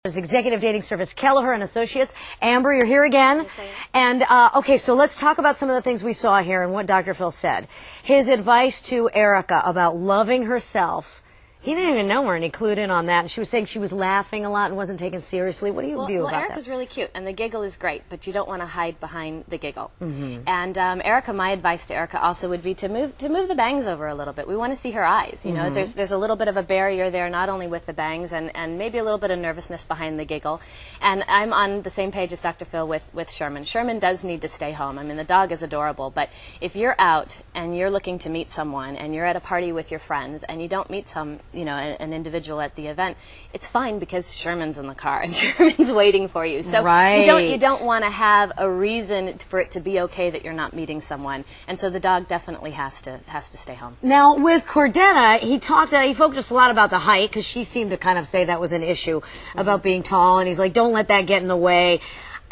Executive dating service Kelleher and Associates. Amber, you're here again. Yes, I am. And okay, so let's talk about some of the things we saw here and what Dr. Phil said. His advice to Erica about loving herself. He didn't even know her, and he clued in on that. And she was saying she was laughing a lot and wasn't taken seriously. What do you view about that? Erica's really cute, and the giggle is great, but you don't want to hide behind the giggle. Mm-hmm. And Erica, my advice to Erica also would be to move the bangs over a little bit. We want to see her eyes. You know, there's a little bit of a barrier there, not only with the bangs and maybe a little bit of nervousness behind the giggle. And I'm on the same page as Dr. Phil with Sherman. Sherman does need to stay home. I mean, the dog is adorable, but if you're out and you're looking to meet someone and you're at a party with your friends and you don't meet an individual at the event, it's fine because Sherman's in the car and Sherman's waiting for you. So you don't want to have a reason for it to be okay that you're not meeting someone. And so the dog definitely has to stay home. Now with Cordetta, he focused a lot about the height because she seemed to kind of say that was an issue about being tall, and he's like, don't let that get in the way.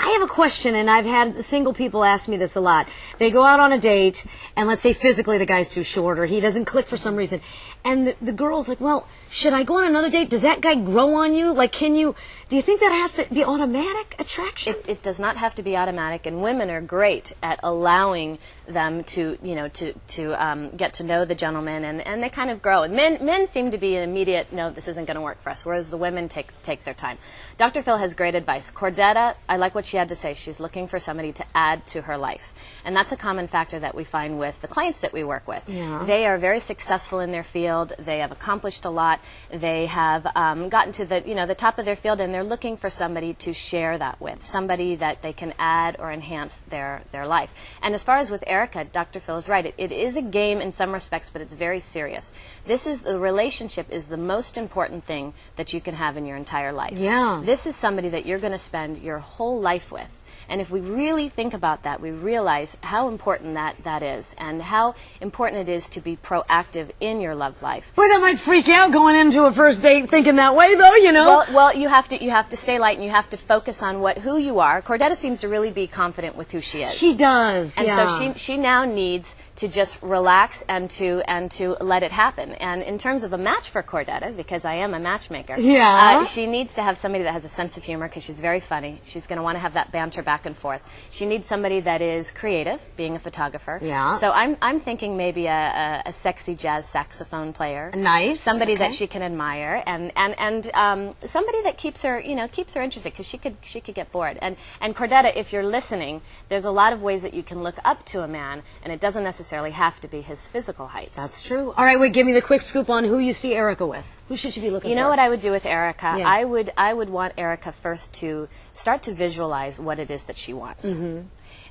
I have a question, and I've had single people ask me this a lot. They go out on a date, and let's say physically the guy's too short, or he doesn't click for some reason. And the girl's like, well, should I go on another date? Does that guy grow on you? Like, do you think that has to be automatic attraction? It does not have to be automatic, and women are great at allowing them to get to know the gentleman, and they kind of grow. And men seem to be an immediate, no, this isn't going to work for us, whereas the women take their time. Dr. Phil has great advice. Cordetta, I like what she had to say. She's looking for somebody to add to her life. And that's a common factor that we find with the clients that we work with. Yeah. They are very successful in their field. They have accomplished a lot. They have gotten to the top of their field, and they're looking for somebody to share that with, somebody that they can add or enhance their life. And as far as with Erica, Dr. Phil is right. It is a game in some respects, but it's very serious. The relationship is the most important thing that you can have in your entire life. Yeah. This is somebody that you're going to spend your whole life with. And if we really think about that, we realize how important that is, and how important it is to be proactive in your love life. Boy, that might freak out going into a first date thinking that way, though, you know. Well, you have to stay light, and you have to focus on who you are. Cordetta seems to really be confident with who she is. She does, and yeah. so she now needs to just relax and to let it happen. And in terms of a match for Cordetta, because I am a matchmaker, yeah, she needs to have somebody that has a sense of humor, because she's very funny. She's going to want to have that banter back and forth. She needs somebody that is creative, being a photographer. Yeah. So I'm thinking maybe a sexy jazz saxophone player. Nice. Somebody okay. that she can admire, and somebody that keeps her interested, because she could get bored. And Cordetta, if you're listening, there's a lot of ways that you can look up to a man, and it doesn't necessarily have to be his physical height. That's true. All right, wait, give me the quick scoop on who you see Erica with. Who should she be looking for? You know what I would do with Erica? Yeah. I would want Erica first to start to visualize what it is that she wants. Mm-hmm.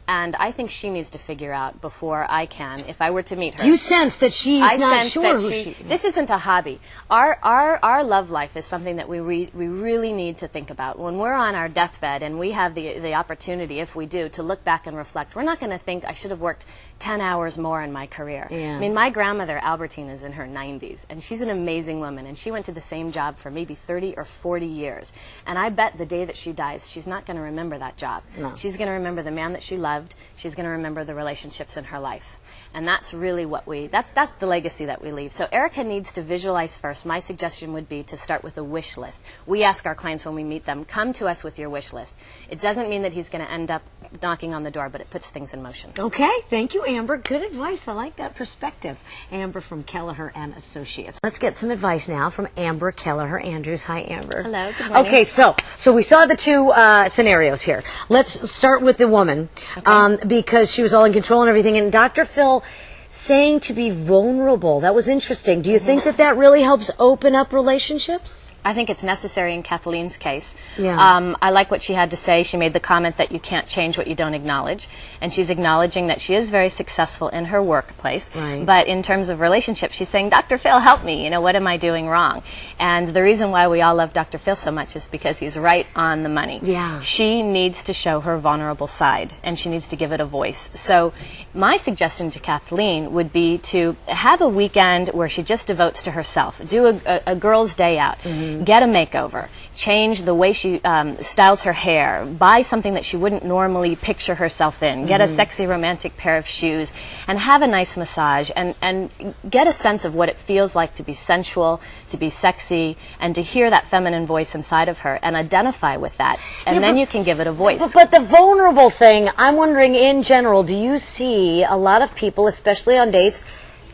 And I think she needs to figure out before I can, if I were to meet her. Do you sense that she's not sure who she is? This isn't a hobby. Our love life is something that we really need to think about. When we're on our deathbed and we have the opportunity, if we do, to look back and reflect, we're not going to think, I should have worked 10 hours more in my career. Yeah. I mean, my grandmother, Albertine, is in her 90s, and she's an amazing woman, and she went to the same job for maybe 30 or 40 years. And I bet the day that she dies, she's not going to remember that job. No. She's going to remember the man that she loved. She's going to remember the relationships in her life. And that's really that's the legacy that we leave. So Erica needs to visualize first. My suggestion would be to start with a wish list. We ask our clients when we meet them, come to us with your wish list. It doesn't mean that he's going to end up knocking on the door, but it puts things in motion. Okay, thank you, Amber. Good advice. I like that perspective. Amber from Kelleher and Associates. Let's get some advice now from Amber Kelleher Andrews. Hi, Amber. Hello, good morning. Okay, so we saw the two scenarios here. Let's start with the woman, okay. Because she was all in control and everything, and Dr. Phil saying to be vulnerable. That was interesting. Do you think that really helps open up relationships? I think it's necessary in Kathleen's case. Yeah. I like what she had to say. She made the comment that you can't change what you don't acknowledge. And she's acknowledging that she is very successful in her workplace. Right. But in terms of relationships, she's saying, Dr. Phil, help me. You know, what am I doing wrong? And the reason why we all love Dr. Phil so much is because he's right on the money. Yeah. She needs to show her vulnerable side, and she needs to give it a voice. So my suggestion to Kathleen would be to have a weekend where she just devotes to herself. Do a girl's day out. Mm-hmm. get a makeover, change the way she styles her hair, buy something that she wouldn't normally picture herself in, get a sexy romantic pair of shoes, and have a nice massage, and get a sense of what it feels like to be sensual, to be sexy, and to hear that feminine voice inside of her and identify with that, and then you can give it a voice. But the vulnerable thing, I'm wondering in general, do you see a lot of people, especially on dates,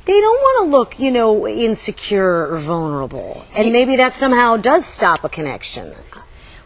they don't want to look, you know, insecure or vulnerable, and maybe that somehow does stop a connection.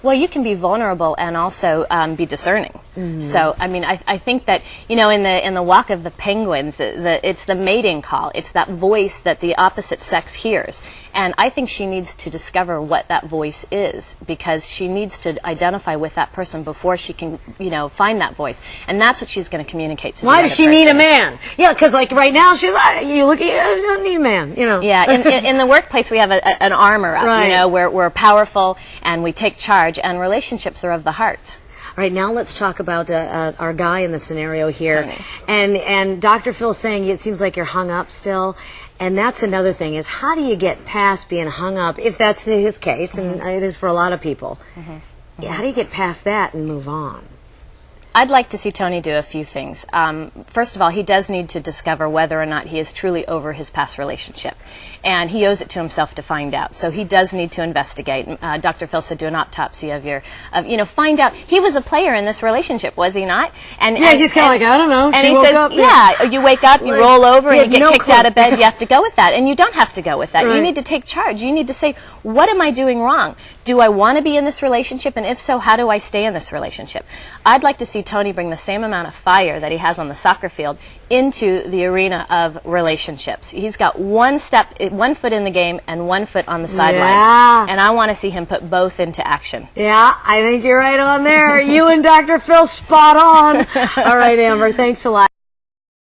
Well, you can be vulnerable and also be discerning. So, I mean, I think that, you know, in the Walk of the Penguins, it's the mating call. It's that voice that the opposite sex hears. And I think she needs to discover what that voice is, because she needs to identify with that person before she can, you know, find that voice. And that's what she's going to communicate to the other Why does she need a man? Yeah, because like right now she's like, you look at you don't need a man, you know. Yeah, in the workplace we have an armor up, you know, we're powerful and we take charge, and relationships are of the heart. All right, now let's talk about our guy in the scenario here. And Dr. Phil's saying it seems like you're hung up still. And that's another thing, is how do you get past being hung up, if that's his case, and it is for a lot of people. Yeah, how do you get past that and move on? I'd like to see Tony do a few things. First of all, he does need to discover whether or not he is truly over his past relationship. And he owes it to himself to find out. So he does need to investigate. Dr. Phil said do an autopsy of your, you know, find out. He was a player in this relationship, was he not? And he's kind of like, I don't know. And she he woke says, up, yeah, you wake up, you roll over, and you get kicked clue. out of bed. You have to go with that. And you don't have to go with that. You need to take charge. You need to say, what am I doing wrong? Do I want to be in this relationship? And if so, how do I stay in this relationship? I'd like to see Tony bring the same amount of fire that he has on the soccer field into the arena of relationships. He's got one foot in the game and 1 foot on the sidelines. And I want to see him put both into action. Yeah, I think you're right on there. You and Dr. Phil spot on. All right, Amber, thanks a lot.